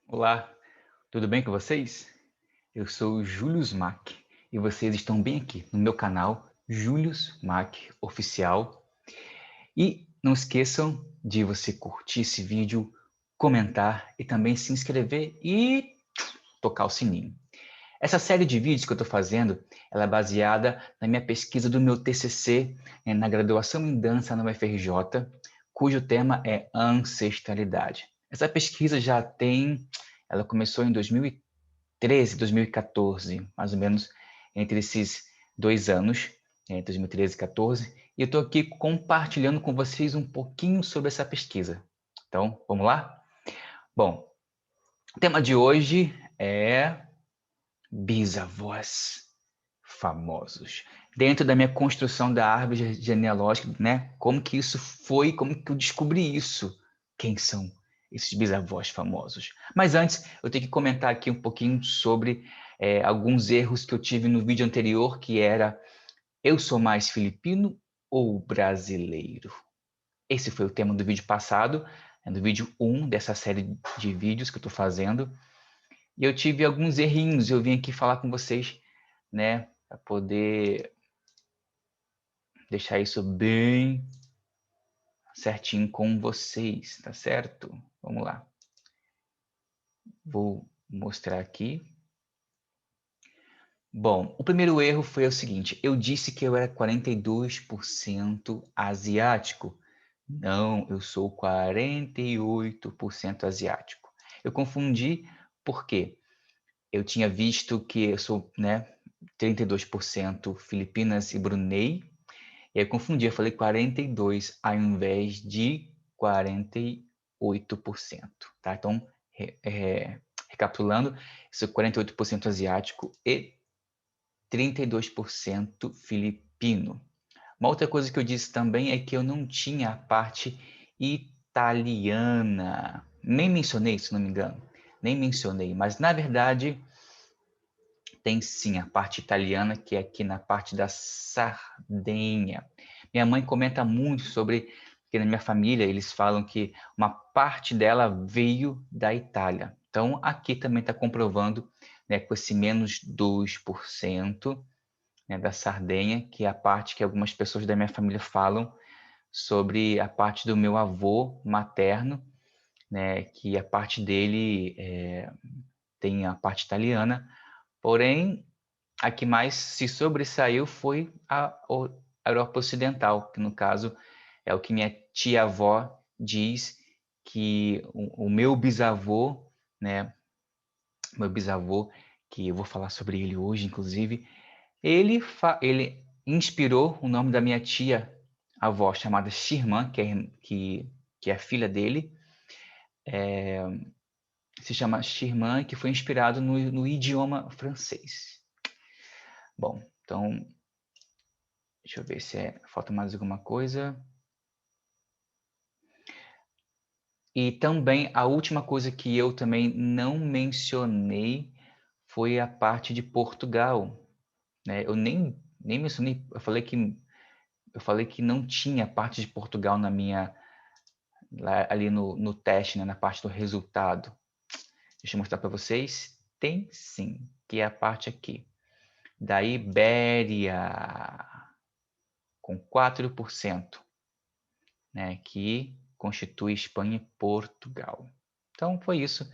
Olá, tudo bem com vocês? Eu sou o Julius Mack e vocês estão bem aqui no meu canal Julius Mack Oficial. E não esqueçam de você curtir esse vídeo, comentar e também se inscrever e tocar o sininho. Essa série de vídeos que eu estou fazendo, ela é baseada na minha pesquisa do meu TCC na graduação em dança na UFRJ, cujo tema é ancestralidade. Essa pesquisa ela começou em 2013, 2014, mais ou menos entre esses 2 anos, 2013 e 2014, e eu estou aqui compartilhando com vocês um pouquinho sobre essa pesquisa. Então, vamos lá? Bom, o tema de hoje é bisavós famosos. Dentro da minha construção da árvore genealógica, né? Como que isso foi, como que eu descobri isso? Quem são esses bisavós famosos? Mas antes, eu tenho que comentar aqui um pouquinho sobre alguns erros que eu tive no vídeo anterior, que era: eu sou mais filipino ou brasileiro? Esse foi o tema do vídeo passado, do vídeo 1 dessa série de vídeos que eu estou fazendo. E eu tive alguns errinhos, eu vim aqui falar com vocês, né, para poder deixar isso bem certinho com vocês, tá certo? Vamos lá. Vou mostrar aqui. Bom, o primeiro erro foi o seguinte: eu disse que eu era 42% asiático. Não, eu sou 48% asiático. Eu confundi porque eu tinha visto que eu sou, né, 32% Filipinas e Brunei. E aí eu confundi, eu falei 42 ao invés de 48%, tá? Então, recapitulando, sou 48% asiático e 32% filipino. Uma outra coisa que eu disse também é que eu não tinha a parte italiana. Nem mencionei, se não me engano. Nem mencionei, mas na verdade tem sim a parte italiana, que é aqui na parte da Sardenha. Minha mãe comenta muito sobre que na minha família eles falam que uma parte dela veio da Itália. Então aqui também está comprovando, né, com esse menos 2%, né, da Sardenha, que é a parte que algumas pessoas da minha família falam sobre a parte do meu avô materno, né, que a parte dele tem a parte italiana, porém a que mais se sobressaiu foi a Europa Ocidental, que no caso é o que minha tia-avó diz, que o meu bisavô, né, meu bisavô, que eu vou falar sobre ele hoje, inclusive, ele inspirou o nome da minha tia-avó, chamada Shirman, que é a filha dele, se chama Shirman, que foi inspirado no idioma francês. Bom, então deixa eu ver se falta mais alguma coisa. E também a última coisa que eu também não mencionei foi a parte de Portugal, né? Eu nem mencionei, eu falei que não tinha parte de Portugal na minha ali no teste, né, na parte do resultado. Deixa eu mostrar para vocês. Tem sim, que é a parte aqui da Ibéria, com 4%, né, que constitui Espanha e Portugal. Então foi isso,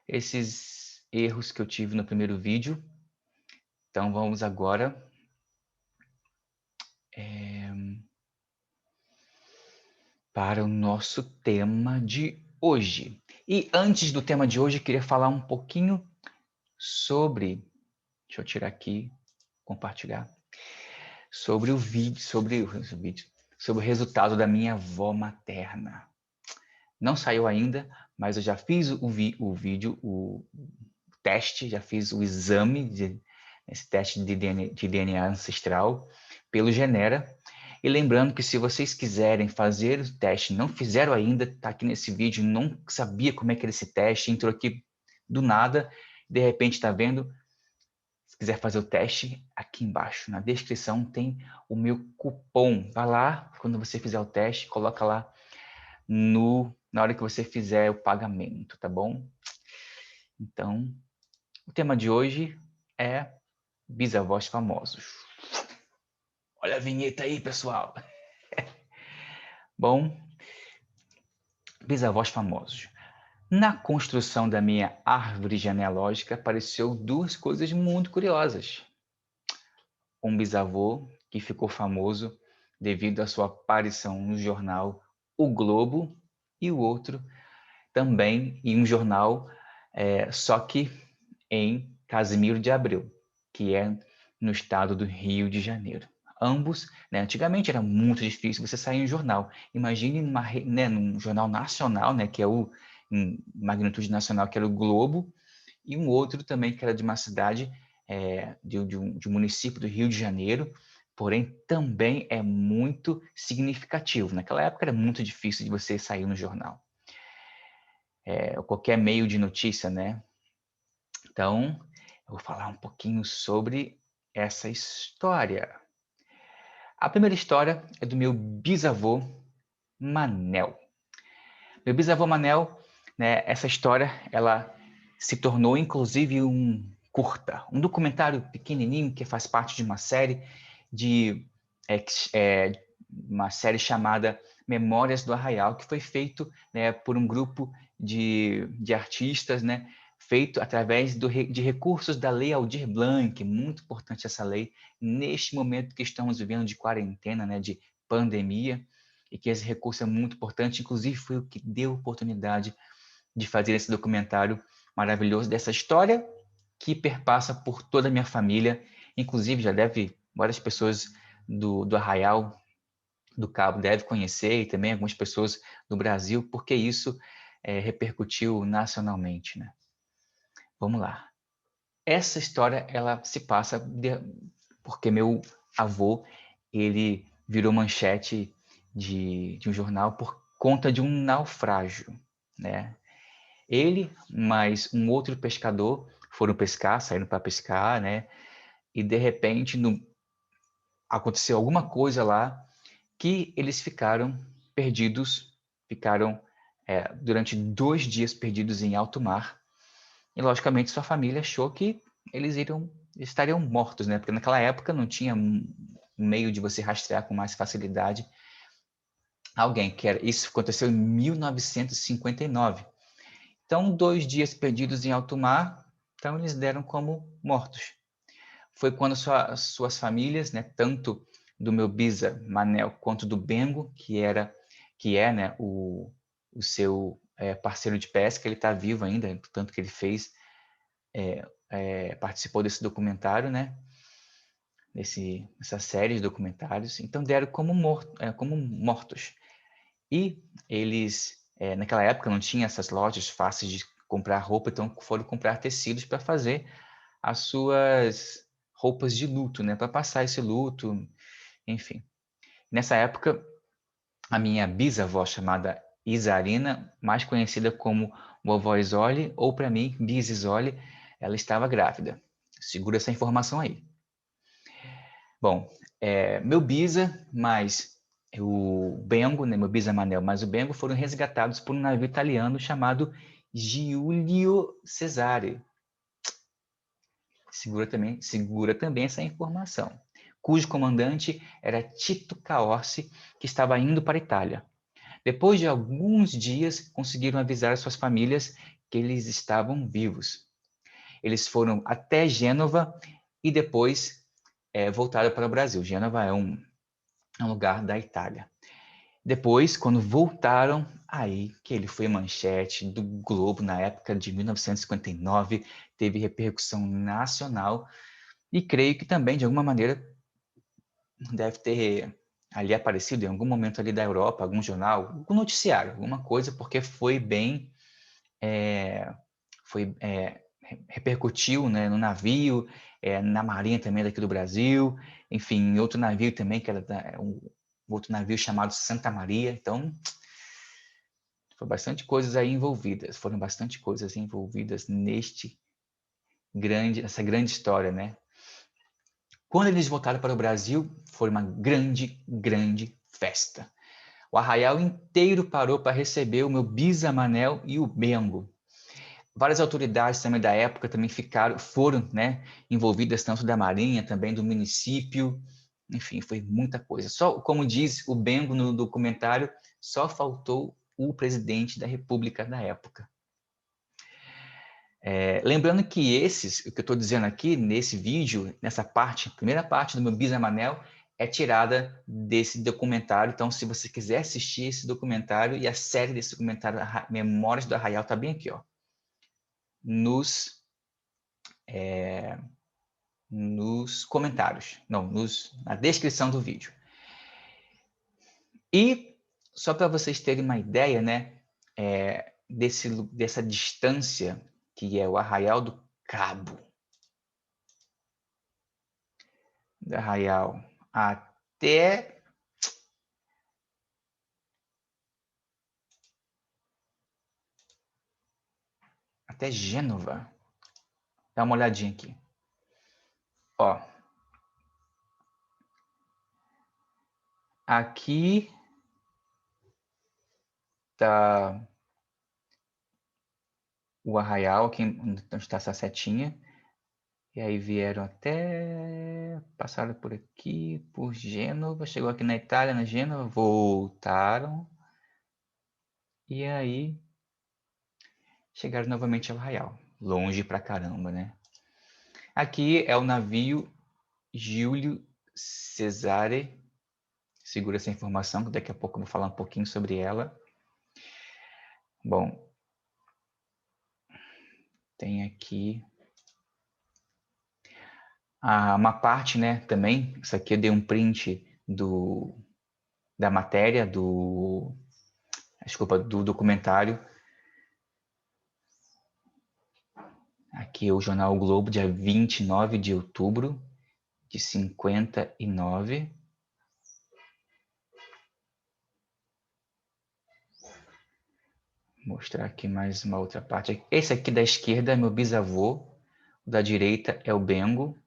esses erros que eu tive no primeiro vídeo. Então vamos agora para o nosso tema de hoje. E antes do tema de hoje, eu queria falar um pouquinho sobre, deixa eu tirar aqui, compartilhar, sobre sobre o resultado da minha avó materna. Não saiu ainda, mas eu já fiz o vídeo, o teste, já fiz o exame, esse teste de DNA ancestral pelo Genera. E lembrando que se vocês quiserem fazer o teste, não fizeram ainda, está aqui nesse vídeo, não sabia como é que era esse teste, entrou aqui do nada, de repente está vendo. Se quiser fazer o teste, aqui embaixo na descrição tem o meu cupom. Vai lá, quando você fizer o teste, coloca lá na hora que você fizer o pagamento, tá bom? Então, o tema de hoje é bisavós famosos. Olha a vinheta aí, pessoal. Bom, bisavós famosos. Na construção da minha árvore genealógica apareceu duas coisas muito curiosas. Um bisavô que ficou famoso devido à sua aparição no jornal O Globo e o outro também em um jornal, só que em Casimiro de Abreu, que é no estado do Rio de Janeiro. Ambos, né, antigamente era muito difícil você sair em um jornal. Imagine num jornal nacional, né, que é o em magnitude nacional, que era o Globo, e um outro também que era de uma cidade de um município do Rio de Janeiro, porém também é muito significativo. Naquela época era muito difícil de você sair no jornal. Qualquer meio de notícia, né? Então, eu vou falar um pouquinho sobre essa história. A primeira história é do meu bisavô Manel. Meu bisavô Manel, né, essa história, ela se tornou inclusive um curta, um documentário pequenininho que faz parte de uma série de uma série chamada Memórias do Arraial, que foi feito, né, por um grupo de artistas, né, feito através de recursos da Lei Aldir Blanc, muito importante essa lei, neste momento que estamos vivendo de quarentena, né, de pandemia, e que esse recurso é muito importante, inclusive foi o que deu oportunidade de fazer esse documentário maravilhoso dessa história que perpassa por toda a minha família, inclusive várias pessoas do Arraial do Cabo devem conhecer, e também algumas pessoas do Brasil, porque isso repercutiu nacionalmente, né? Vamos lá. Essa história, ela se passa porque meu avô, ele virou manchete de um jornal por conta de um naufrágio, né? Ele, mais um outro pescador, foram pescar, saíram para pescar, né? E de repente aconteceu alguma coisa lá que eles ficaram perdidos, ficaram durante 2 dias perdidos em alto mar. E logicamente sua família achou que eles estariam mortos, né? Porque naquela época não tinha um meio de você rastrear com mais facilidade alguém. Isso aconteceu em 1959. Então, 2 dias perdidos em alto mar, então eles deram como mortos. Foi quando suas famílias, né, tanto do meu bisa Manel quanto do Bengo, que é, né, o seu parceiro de pesca, ele está vivo ainda, tanto que ele participou desse documentário, né, essa série de documentários. Então deram como mortos. E eles, naquela época, não tinha essas lojas fáceis de comprar roupa, então foram comprar tecidos para fazer as suas roupas de luto, né? Para passar esse luto, enfim. Nessa época, a minha bisavó, chamada Isarina, mais conhecida como Vovó Isole, ou para mim, Bis Isole, ela estava grávida. Segura essa informação aí. Bom, meu bisa, mais o Bengo, né, meu bisa Manel, mais o Bengo foram resgatados por um navio italiano chamado Giulio Cesare. Segura também essa informação, cujo comandante era Tito Caorsi, que estava indo para a Itália. Depois de alguns dias, conseguiram avisar as suas famílias que eles estavam vivos. Eles foram até Gênova e depois voltaram para o Brasil. Gênova é um lugar da Itália. Depois, quando voltaram, aí que ele foi manchete do Globo na época de 1959, teve repercussão nacional e creio que também, de alguma maneira, deve ter ali aparecido em algum momento ali da Europa, algum jornal, algum noticiário, alguma coisa, porque foi bem, repercutiu, né, no navio, na marinha também daqui do Brasil, enfim, em outro navio também, que era um outro navio chamado Santa Maria, então foram bastante coisas envolvidas nessa grande história, né? Quando eles voltaram para o Brasil, foi uma grande, grande festa. O arraial inteiro parou para receber o meu bisa Manel e o Bengo. Várias autoridades também da época também foram, né, envolvidas, tanto da Marinha, também do município. Enfim, foi muita coisa. Só, como diz o Bengo no documentário, só faltou o presidente da República da época. Lembrando que o que eu estou dizendo aqui, nesse vídeo, nessa parte, primeira parte do meu Bisamanel, é tirada desse documentário. Então, se você quiser assistir esse documentário e a série desse documentário, Memórias do Arraial, está bem aqui, ó, nos comentários, não, na descrição do vídeo. E, só para vocês terem uma ideia, né, dessa distância que é o Arraial do Cabo, do Arraial até Gênova. Dá uma olhadinha aqui. Ó, aqui tá o Arraial, aqui onde está essa setinha. E aí vieram passaram por aqui, por Gênova, chegou aqui na Itália, na Gênova, voltaram. E aí chegaram novamente ao Arraial. Longe pra caramba, né? Aqui é o navio Júlio Cesare. Segura essa informação, que daqui a pouco eu vou falar um pouquinho sobre ela. Bom, tem aqui uma parte, né, também. Isso aqui eu dei um print da matéria, do documentário. Aqui é o jornal o Globo, dia 29 de outubro de 59. Vou mostrar aqui mais uma outra parte. Esse aqui da esquerda é meu bisavô, o da direita é o Bengo.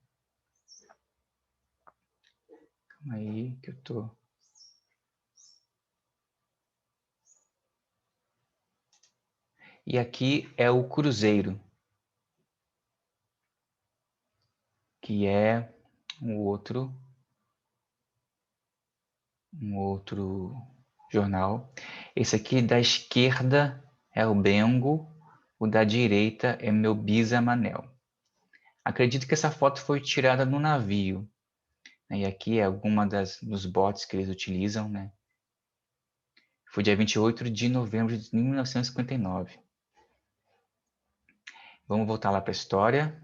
Calma aí que eu tô... E aqui é o Cruzeiro, que é um outro jornal. Esse aqui da esquerda é o Bengo, o da direita é meu Bisamanel. Acredito que essa foto foi tirada no navio. E aqui é alguma dos bots que eles utilizam, né? Foi dia 28 de novembro de 1959. Vamos voltar lá para a história.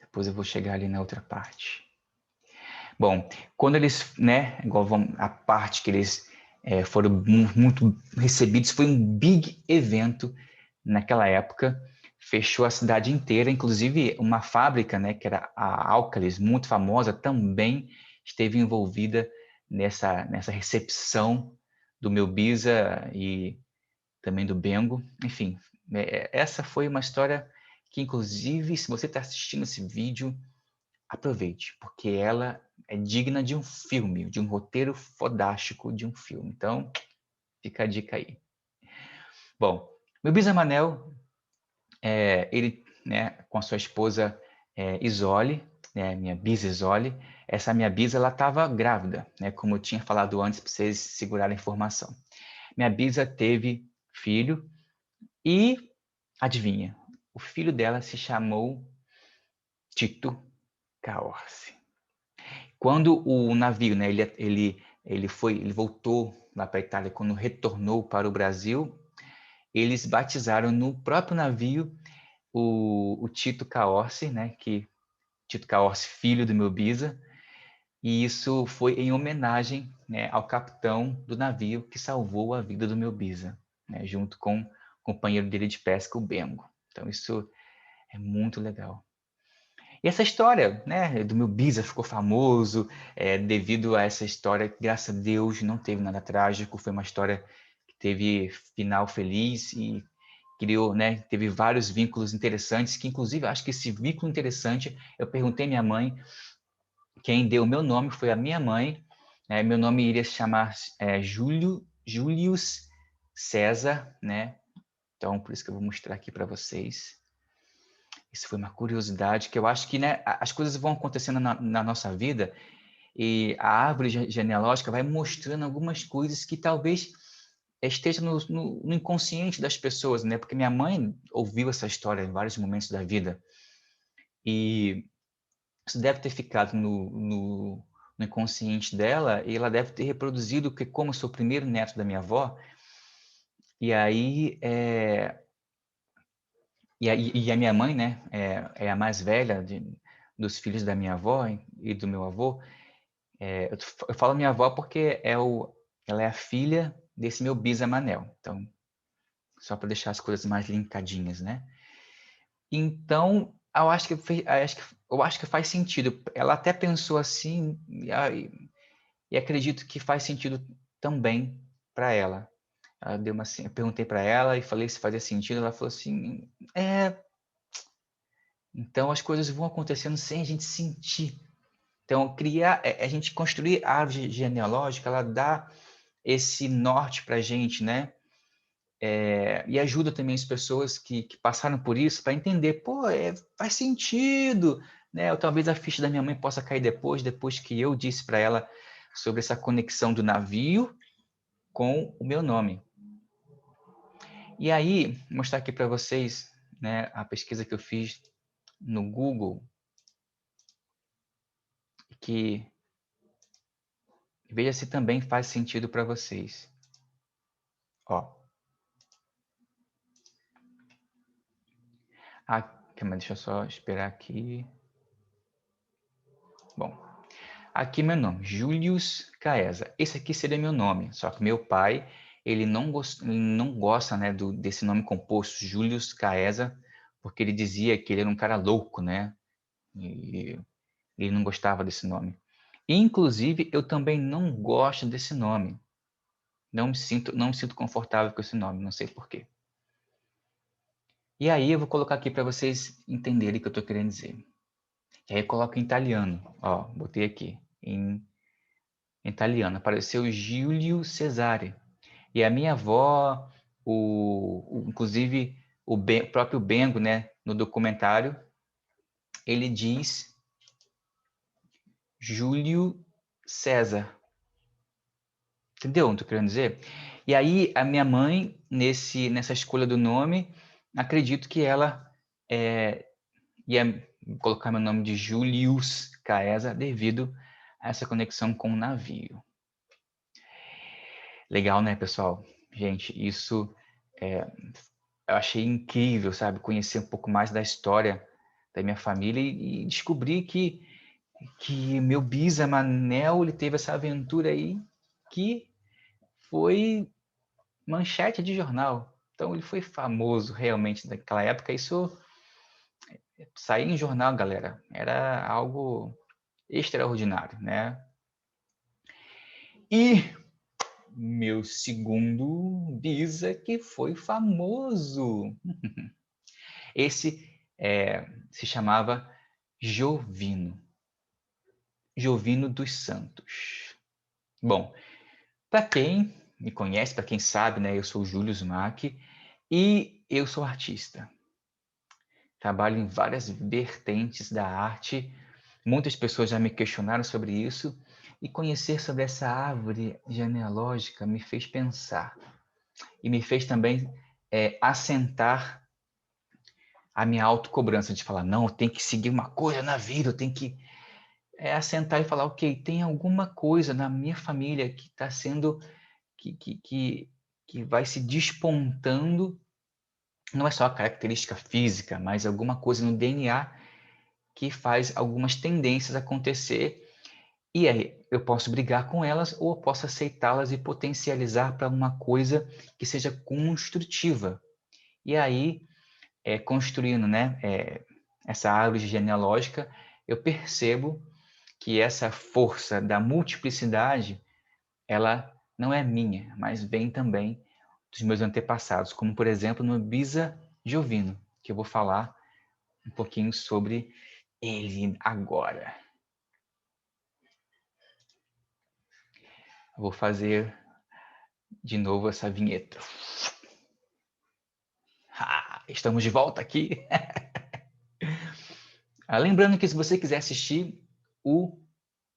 Depois eu vou chegar ali na outra parte. Bom, quando eles, né, igual a parte que eles foram muito recebidos, foi um big evento naquela época, fechou a cidade inteira, inclusive uma fábrica, né, que era a Álcalis, muito famosa, também esteve envolvida nessa recepção do meu Bisa e também do Bengo. Enfim, essa foi uma história que, inclusive, se você está assistindo esse vídeo, aproveite, porque ela é digna de um filme, de um roteiro fodástico de um filme. Então, fica a dica aí. Bom, meu bisamanel, ele, né, com a sua esposa Isole, né, minha bisa Isole, essa minha bisa, ela estava grávida, né, como eu tinha falado antes, para vocês segurarem a informação. Minha bisa teve filho e, adivinha, o filho dela se chamou Tito Caorce. Quando o navio, né, ele voltou lá para a Itália, quando retornou para o Brasil, eles batizaram no próprio navio o Tito Caorce, né, Tito Caorce, filho do meu bisa, e isso foi em homenagem, né, ao capitão do navio que salvou a vida do meu bisa, né, junto com o companheiro dele de pesca, o Bengo. Então isso é muito legal. E essa história, né, do meu bisa ficou famoso devido a essa história. Graças a Deus não teve nada trágico, foi uma história que teve final feliz e criou, né, teve vários vínculos interessantes, que inclusive acho que esse vínculo interessante, eu perguntei à minha mãe, quem deu o meu nome foi a minha mãe, meu nome iria se chamar Julius César, né? Então, por isso que eu vou mostrar aqui para vocês. Isso foi uma curiosidade que eu acho que, né, as coisas vão acontecendo na nossa vida e a árvore genealógica vai mostrando algumas coisas que talvez esteja no inconsciente das pessoas, né? Porque minha mãe ouviu essa história em vários momentos da vida e isso deve ter ficado no inconsciente dela e ela deve ter reproduzido, porque como eu sou o primeiro neto da minha avó, e aí e a minha mãe, né, é a mais velha dos filhos da minha avó e do meu avô. Eu falo minha avó porque ela é a filha desse meu bisa Manel. Então, só para deixar as coisas mais linkadinhas, né? Então, eu acho que faz sentido. Ela até pensou assim e acredito que faz sentido também para ela. Ela deu uma, eu perguntei para ela e falei se fazia sentido. Ela falou assim, então as coisas vão acontecendo sem a gente sentir. Então, a gente construir a árvore genealógica, ela dá esse norte para a gente, né? E ajuda também as pessoas que passaram por isso para entender, pô, faz sentido, né? Ou talvez a ficha da minha mãe possa cair depois que eu disse para ela sobre essa conexão do navio com o meu nome. E aí, vou mostrar aqui para vocês, né, a pesquisa que eu fiz no Google, que veja se também faz sentido para vocês. Ó, deixa eu só esperar aqui. Bom, aqui meu nome, Julius Caesa. Esse aqui seria meu nome, só que meu pai, ele não gosta, né, desse nome composto, Julius Caesa, porque ele dizia que ele era um cara louco, né? E ele não gostava desse nome. Inclusive, eu também não gosto desse nome. Não me sinto confortável com esse nome, não sei por quê. E aí eu vou colocar aqui para vocês entenderem o que eu estou querendo dizer. E aí eu coloco em italiano, ó, botei aqui, em italiano, apareceu Giulio Cesare. E a minha avó, inclusive o próprio Bengo, né, no documentário, ele diz Júlio César. Entendeu o que eu tô querendo dizer? E aí a minha mãe, nessa escolha do nome, acredito que ela ia colocar meu nome de Julius Caesa devido a essa conexão com o navio. Legal, né, pessoal? Gente, isso eu achei incrível, sabe? Conhecer um pouco mais da história da minha família e descobrir que meu bisa Manel, ele teve essa aventura aí que foi manchete de jornal. Então ele foi famoso realmente naquela época. Isso saía em jornal, galera. Era algo extraordinário, né? E meu segundo bisa que foi famoso. Esse se chamava Jovino. Jovino dos Santos. Bom, para quem me conhece, para quem sabe, né, eu sou o Júlio Mack e eu sou artista. Trabalho em várias vertentes da arte. Muitas pessoas já me questionaram sobre isso e conhecer sobre essa árvore genealógica me fez pensar e me fez também assentar a minha autocobrança de falar, não, eu tenho que seguir uma coisa na vida, eu tenho que assentar e falar, ok, tem alguma coisa na minha família que está sendo, que vai se despontando, não é só a característica física, mas alguma coisa no DNA que faz algumas tendências acontecer. E aí eu posso brigar com elas ou eu posso aceitá-las e potencializar para uma coisa que seja construtiva. E aí, construindo, né, essa árvore genealógica, eu percebo que essa força da multiplicidade, ela não é minha, mas vem também dos meus antepassados, como por exemplo no Bisa Jovino, que eu vou falar um pouquinho sobre ele agora. Eu vou fazer de novo essa vinheta. Estamos de volta aqui. Lembrando que se você quiser assistir o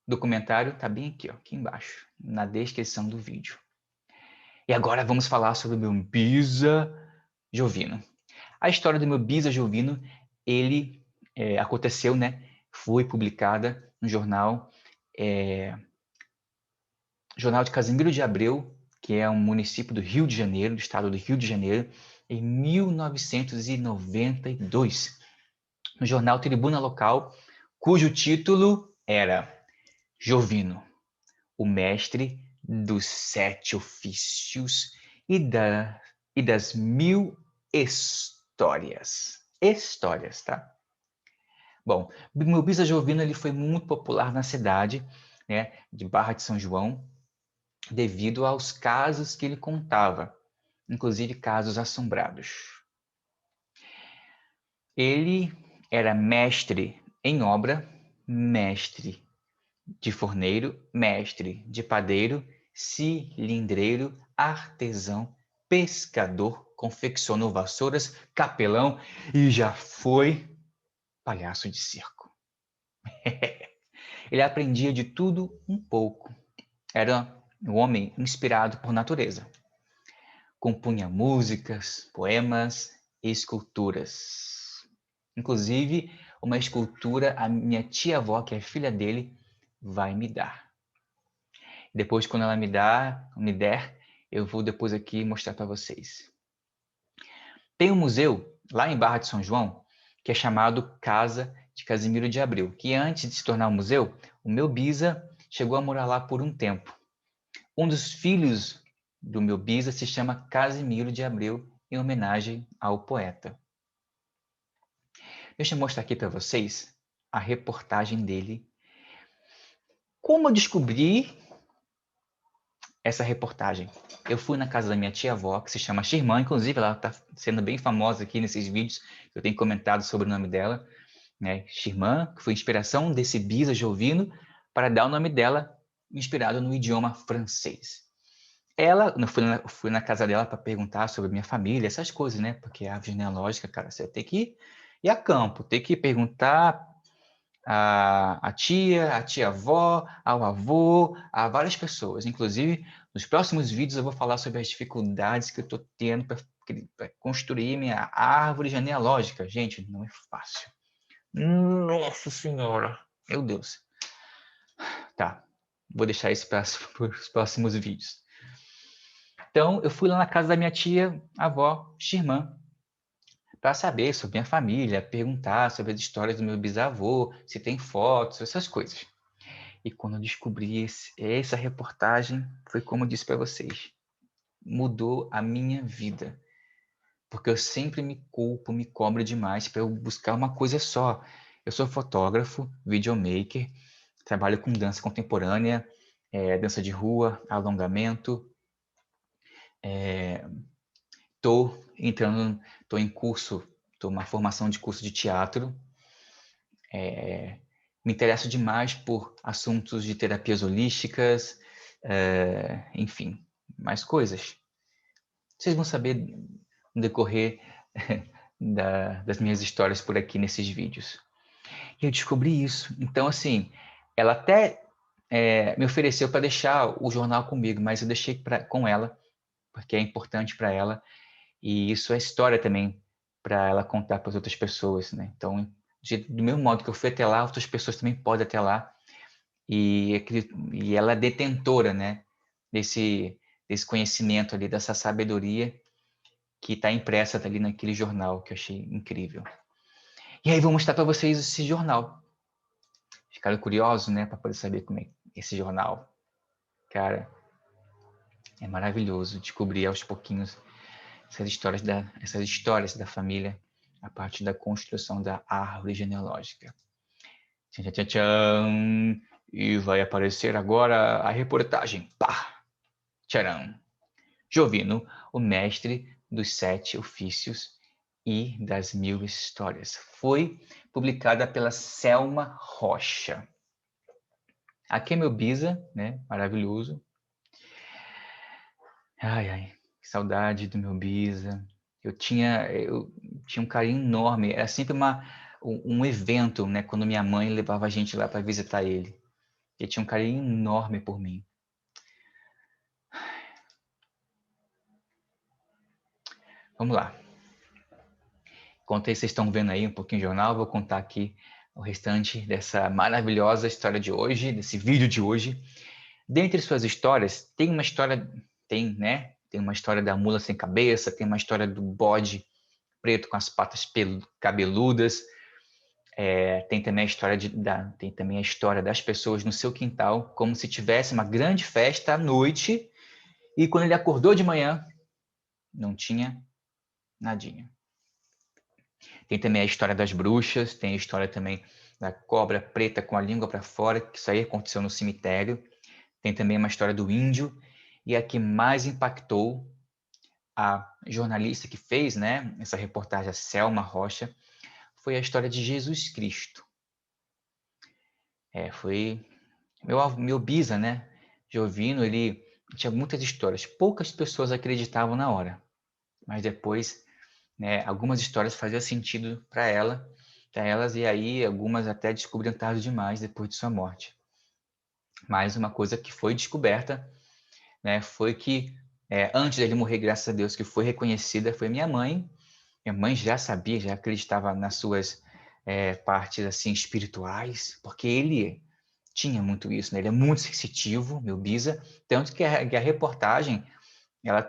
documentário, tá bem aqui, ó, aqui embaixo, na descrição do vídeo. E agora vamos falar sobre o meu bisa Jovino. A história do meu bisa Jovino, ele aconteceu, né? Foi publicada no jornal Jornal de Casimiro de Abreu, que é um município do Rio de Janeiro, do estado do Rio de Janeiro, em 1992. No jornal Tribuna Local, cujo título era Jovino, o mestre dos 7 ofícios e das 1000 histórias. Histórias, tá? Bom, meu bisa Jovino ele foi muito popular na cidade, né, de Barra de São João, devido aos casos que ele contava, inclusive casos assombrados. Ele era mestre em obra, mestre de forneiro, mestre de padeiro, cilindreiro, artesão, pescador, confeccionou vassouras, capelão e já foi palhaço de circo. Ele aprendia de tudo um pouco. Era um homem inspirado por natureza. Compunha músicas, poemas e esculturas. Inclusive, uma escultura a minha tia-avó, que é filha dele, vai me dar. Depois, quando ela me der, eu vou depois aqui mostrar para vocês. Tem um museu lá em Barra de São João que é chamado Casa de Casimiro de Abreu, que antes de se tornar um museu, o meu bisa chegou a morar lá por um tempo. Um dos filhos do meu bisa se chama Casimiro de Abreu, em homenagem ao poeta. Deixa eu mostrar aqui para vocês a reportagem dele. Como eu descobri essa reportagem? Eu fui na casa da minha tia-avó, que se chama Xirmã, inclusive ela está sendo bem famosa aqui nesses vídeos, eu tenho comentado sobre o nome dela, né? Xirmã, que foi inspiração desse bisa Jovino, para dar o nome dela inspirado no idioma francês. Eu fui na casa dela para perguntar sobre minha família, essas coisas, né? Porque a árvore genealógica, cara, você tem que ir a campo, tem que perguntar a tia-avó, ao avô, a várias pessoas. Inclusive, nos próximos vídeos eu vou falar sobre as dificuldades que eu estou tendo para construir minha árvore genealógica. Gente, não é fácil. Nossa Senhora! Meu Deus. Tá, vou deixar isso para os próximos vídeos. Então, eu fui lá na casa da minha tia-avó, Xirmã, para saber sobre minha família, perguntar sobre as histórias do meu bisavô, se tem fotos, essas coisas. E quando eu descobri essa reportagem, foi como eu disse para vocês, mudou a minha vida. Porque eu sempre me culpo, me cobro demais para eu buscar uma coisa só. Eu sou fotógrafo, videomaker, trabalho com dança contemporânea, dança de rua, alongamento. Estou em curso, estou uma formação de curso de teatro. Me interesso demais por assuntos de terapias holísticas, enfim, mais coisas. Vocês vão saber no decorrer das minhas histórias por aqui nesses vídeos. E eu descobri isso. Então, assim, ela até me ofereceu para deixar o jornal comigo, mas eu deixei com ela, porque é importante para ela. E isso é história também para ela contar para as outras pessoas, né? Então, do mesmo modo que eu fui até lá, outras pessoas também podem até lá. E ela é detentora, né? Desse conhecimento ali, dessa sabedoria que está impressa ali naquele jornal, que eu achei incrível. E aí vou mostrar para vocês esse jornal. Ficaram curiosos, né? Para poder saber como é esse jornal. Cara, é maravilhoso descobrir aos pouquinhos essas histórias da família a partir da construção da árvore genealógica. Tchan, tchan, tchan. E vai aparecer agora a reportagem. Pá! Tcharam! Jovino, o mestre dos 7 ofícios e das 1000 histórias. Foi publicada pela Selma Rocha. Aqui é meu bisa, né? Maravilhoso. Ai, ai, que saudade do meu bisa. Eu tinha um carinho enorme. Era sempre um evento, né? Quando minha mãe levava a gente lá para visitar ele. Ele tinha um carinho enorme por mim. Vamos lá. Enquanto vocês estão vendo aí um pouquinho de jornal, eu vou contar aqui o restante dessa maravilhosa história de hoje, desse vídeo de hoje. Dentre suas histórias, tem uma história, né? Tem uma história da mula sem cabeça, tem uma história do bode preto com as patas cabeludas, tem também a história das pessoas no seu quintal, como se tivesse uma grande festa à noite, e quando ele acordou de manhã, não tinha nadinha. Tem também a história das bruxas, tem a história também da cobra preta com a língua para fora, que isso aí aconteceu no cemitério. Tem também uma história do índio, e a que mais impactou a jornalista que fez, né, essa reportagem, a Selma Rocha, foi a história de Jesus Cristo. Foi meu bisa, né, Jovino, ele tinha muitas histórias. Poucas pessoas acreditavam na hora, mas depois, né, algumas histórias faziam sentido para elas, e aí algumas até descobriram tarde demais depois de sua morte. Mas uma coisa que foi descoberta, né, foi que antes dele morrer, graças a Deus, que foi reconhecida, foi minha mãe. Minha mãe já sabia, já acreditava nas suas partes assim espirituais, porque ele tinha muito isso, né? Ele é muito sensitivo, meu bisa, tanto que a reportagem ela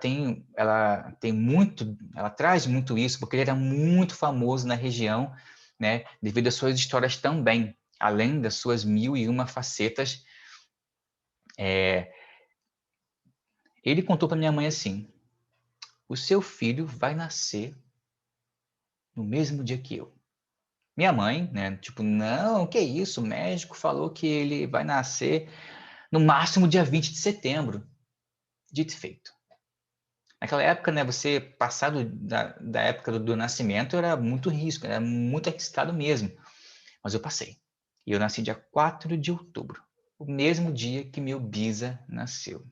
traz muito isso, porque ele era muito famoso na região, né? Devido às suas histórias também, além das suas 1001 facetas. Ele contou para minha mãe assim: o seu filho vai nascer no mesmo dia que eu. Minha mãe, né? Tipo, não, que isso? O médico falou que ele vai nascer no máximo dia 20 de setembro. Dito e feito. Naquela época, né? Você passar da época do nascimento era muito risco, era muito arriscado mesmo. Mas eu passei. E eu nasci dia 4 de outubro, o mesmo dia que meu bisa nasceu.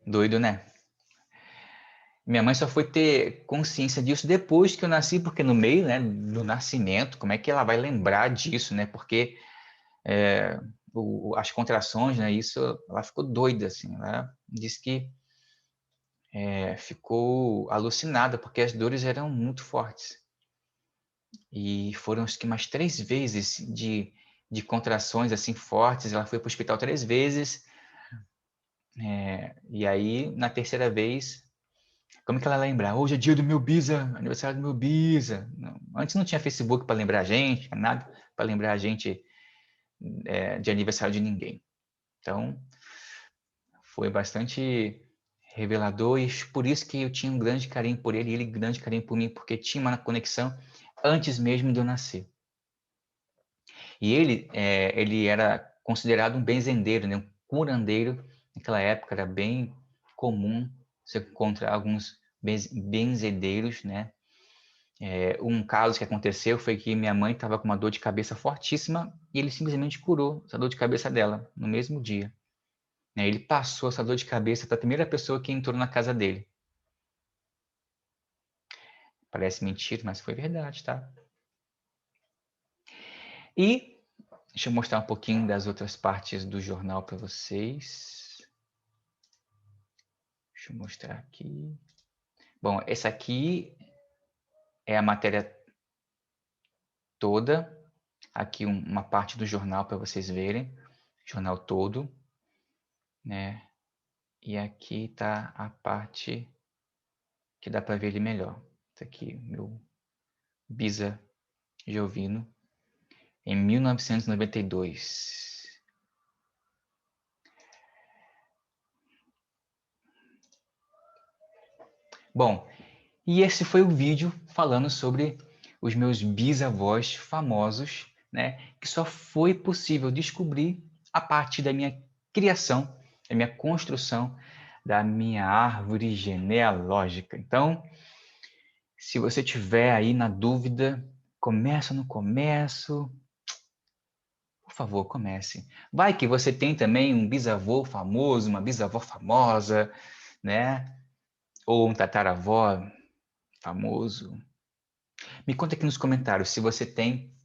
Doido, né? Minha mãe só foi ter consciência disso depois que eu nasci, porque no meio, né, do nascimento, como é que ela vai lembrar disso, né? Porque as contrações, né? Isso, ela ficou doida, assim. Ela disse que ficou alucinada porque as dores eram muito fortes e foram acho que mais 3 vezes de contrações assim fortes. Ela foi para o hospital 3 vezes e aí na terceira vez, como que ela lembra? Hoje é dia do meu bisa, aniversário do meu bisa. Não, antes não tinha Facebook para lembrar a gente, nada para lembrar a gente de aniversário de ninguém. Então foi bastante revelador e por isso que eu tinha um grande carinho por ele e ele um grande carinho por mim, porque tinha uma conexão antes mesmo de eu nascer. E ele era considerado um benzendeiro, né? Um curandeiro. Naquela época era bem comum você encontrar alguns benzedeiros, né? Um caso que aconteceu foi que minha mãe estava com uma dor de cabeça fortíssima e ele simplesmente curou essa dor de cabeça dela no mesmo dia. Ele passou essa dor de cabeça para a primeira pessoa que entrou na casa dele. Parece mentira, mas foi verdade, tá? E deixa eu mostrar um pouquinho das outras partes do jornal para vocês. Deixa eu mostrar aqui. Bom, essa aqui é a matéria toda. Aqui uma parte do jornal para vocês verem. Jornal todo, né? E aqui está a parte que dá para ver ele melhor. Isso aqui, meu bisa Jovino, em 1992. Bom, e esse foi o vídeo falando sobre os meus bisavós famosos, né? Que só foi possível descobrir a partir da minha criação, da minha construção, da minha árvore genealógica. Então, se você tiver aí na dúvida, começa no começo, Por favor, comece. Vai que você tem também um bisavô famoso, uma bisavó famosa, né? Ou um tataravó famoso. Me conta aqui nos comentários se você tem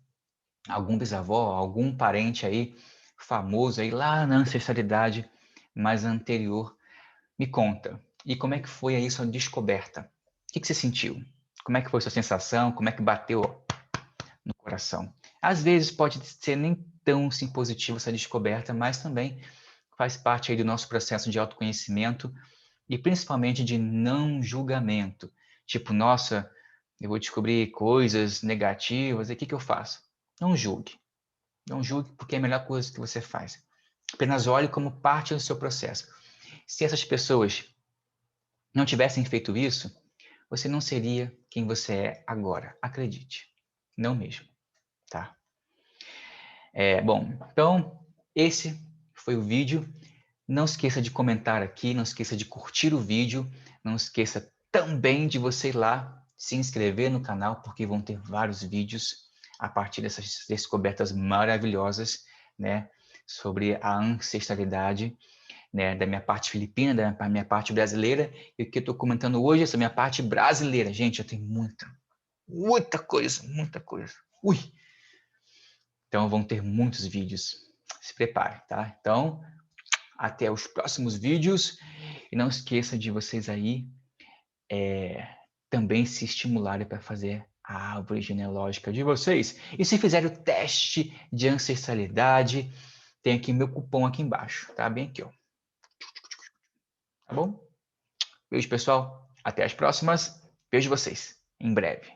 algum bisavó, algum parente aí famoso aí lá na ancestralidade mais anterior. Me conta. E como é que foi aí sua descoberta? O que você sentiu? Como é que foi sua sensação? Como é que bateu no coração? Às vezes pode ser nem tão sim positiva essa descoberta, mas também faz parte aí do nosso processo de autoconhecimento e principalmente de não julgamento. Tipo, nossa, eu vou descobrir coisas negativas, e o que eu faço? Não julgue. Não julgue porque é a melhor coisa que você faz. Apenas olhe como parte do seu processo. Se essas pessoas não tivessem feito isso, você não seria quem você é agora. Acredite. Não mesmo, tá? Bom, então esse foi o vídeo. Não esqueça de comentar aqui, não esqueça de curtir o vídeo, não esqueça também de você ir lá se inscrever no canal, porque vão ter vários vídeos a partir dessas descobertas maravilhosas, né, sobre a ancestralidade, né, da minha parte filipina, da minha parte brasileira, e o que eu estou comentando hoje, essa minha parte brasileira. Gente, eu tenho muita coisa, muita coisa. Ui! Então vão ter muitos vídeos. Se prepare, tá? Então, até os próximos vídeos. E não esqueça de vocês aí também se estimularem para fazer a árvore genealógica de vocês. E se fizerem o teste de ancestralidade, tem aqui meu cupom aqui embaixo, tá? Bem aqui, ó. Tá bom? Beijo, pessoal. Até as próximas. Vejo vocês em breve.